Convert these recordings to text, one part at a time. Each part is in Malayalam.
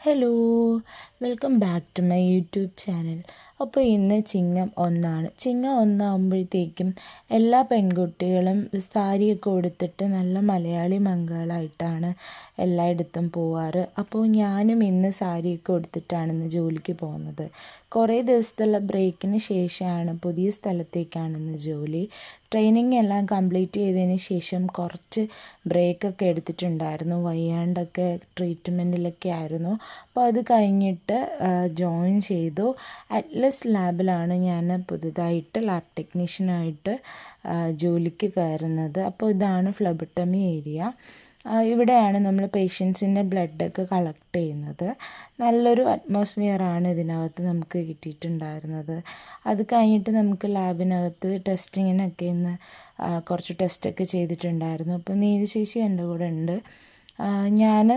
Hello, welcome back to my YouTube channel. അപ്പോൾ ഇന്ന് ചിങ്ങം 1 ചിങ്ങം 1 എല്ലാ പെൺകുട്ടികളും സാരിയൊക്കെ ഉടുത്തിട്ട് നല്ല മലയാളി മംഗളായിട്ടാണ് എല്ലായിടത്തും പോവാറ്. അപ്പോൾ ഞാനും ഇന്ന് സാരിയൊക്കെ ഉടുത്തിട്ടാണ് ഇന്ന് ജോലിക്ക് പോകുന്നത്. കുറേ ദിവസത്തുള്ള ബ്രേക്കിന് ശേഷമാണ് പുതിയ സ്ഥലത്തേക്കാണ് ഇന്ന് ജോലി. ട്രെയിനിങ് എല്ലാം കംപ്ലീറ്റ് ചെയ്തതിന് ശേഷം കുറച്ച് ബ്രേക്കൊക്കെ എടുത്തിട്ടുണ്ടായിരുന്നു. വയ്യാണ്ടൊക്കെ ട്രീറ്റ്മെൻറ്റിലൊക്കെ ആയിരുന്നു. അപ്പോൾ അത് കഴിഞ്ഞിട്ട് ജോയിൻ ചെയ്തു. അറ്റ്ലസ് ലാബിലാണ് ഞാൻ പുതുതായിട്ട് ലാബ് ടെക്നീഷ്യനായിട്ട് ജോലിക്ക് കയറുന്നത്. അപ്പോൾ ഇതാണ് ഫ്ലെബോട്ടമി ഏരിയ. ഇവിടെയാണ് നമ്മൾ പേഷ്യൻസിൻ്റെ ബ്ലഡൊക്കെ കളക്ട് ചെയ്യുന്നത്. നല്ലൊരു അറ്റ്മോസ്ഫിയറാണ് ഇതിനകത്ത് നമുക്ക് കിട്ടിയിട്ടുണ്ടായിരുന്നത്. അത് കഴിഞ്ഞിട്ട് നമുക്ക് ലാബിനകത്ത് ടെസ്റ്റിങ്ങിനൊക്കെ ഇന്ന് കുറച്ച് ടെസ്റ്റൊക്കെ ചെയ്തിട്ടുണ്ടായിരുന്നു. അപ്പോൾ നീതി ചേച്ചി എൻ്റെ കൂടെ ഉണ്ട്. ഞാൻ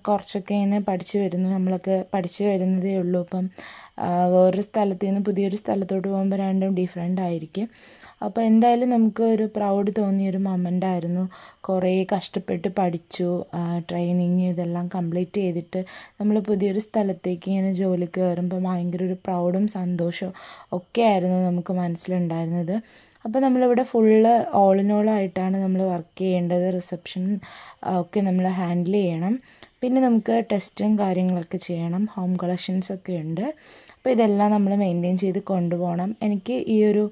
കുറച്ചൊക്കെ ഇങ്ങനെ നമ്മളൊക്കെ പഠിച്ചു വരുന്നതേ ഉള്ളൂ. അപ്പം വേറൊരു സ്ഥലത്ത് നിന്ന് പുതിയൊരു സ്ഥലത്തോട്ട് പോകുമ്പോൾ രണ്ടും ഡിഫറെൻ്റ് ആയിരിക്കും. അപ്പോൾ എന്തായാലും നമുക്ക് ഒരു പ്രൗഡ് തോന്നിയൊരു മൊമെൻ്റായിരുന്നു. കുറേ കഷ്ടപ്പെട്ട് പഠിച്ചു, ട്രെയിനിങ് ഇതെല്ലാം കംപ്ലീറ്റ് ചെയ്തിട്ട് നമ്മൾ പുതിയൊരു സ്ഥലത്തേക്ക് ഇങ്ങനെ ജോലിക്ക് കയറുമ്പോൾ ഭയങ്കര ഒരു പ്രൗഡും സന്തോഷവും ഒക്കെ ആയിരുന്നു നമുക്ക് മനസ്സിലുണ്ടായിരുന്നത്. അപ്പോൾ നമ്മളിവിടെ ഫുള്ള് ഓൾ ഇൻ ഓൾ ആയിട്ടാണ് നമ്മൾ വർക്ക് ചെയ്യേണ്ടത്. റിസപ്ഷൻ ഒക്കെ നമ്മൾ ഹാൻഡിൽ ചെയ്യണം. പിന്നെ നമുക്ക് ടെസ്റ്റും കാര്യങ്ങളൊക്കെ ചെയ്യണം. ഹോം കളക്ഷൻസൊക്കെ ഉണ്ട്. അപ്പോൾ ഇതെല്ലാം നമ്മൾ മെയിൻറ്റെയിൻ ചെയ്ത് കൊണ്ടുപോകണം. എനിക്ക് ഈ ഒരു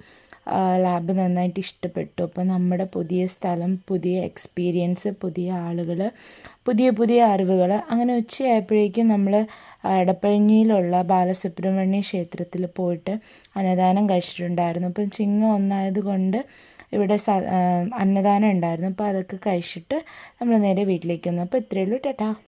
ലാബ് നന്നായിട്ട് ഇഷ്ടപ്പെട്ടു. അപ്പോൾ നമ്മുടെ പുതിയ സ്ഥലം, പുതിയ എക്സ്പീരിയൻസ്, പുതിയ ആളുകൾ, പുതിയ അറിവുകൾ. അങ്ങനെ ഉച്ചയായപ്പോഴേക്കും നമ്മൾ എടപ്പഴിഞ്ഞിയിലുള്ള ബാലസുബ്രഹ്മണ്യ ക്ഷേത്രത്തിൽ പോയിട്ട് അന്നദാനം കഴിച്ചിട്ടുണ്ടായിരുന്നു. അപ്പം ചിങ്ങം 1 കൊണ്ട് ഇവിടെ അന്നദാനം ഉണ്ടായിരുന്നു. അപ്പോൾ അതൊക്കെ കഴിച്ചിട്ട് നമ്മൾ നേരെ വീട്ടിലേക്ക് വന്നു. അപ്പോൾ ഇത്രയേ ഉള്ളൂ. ടാറ്റാ.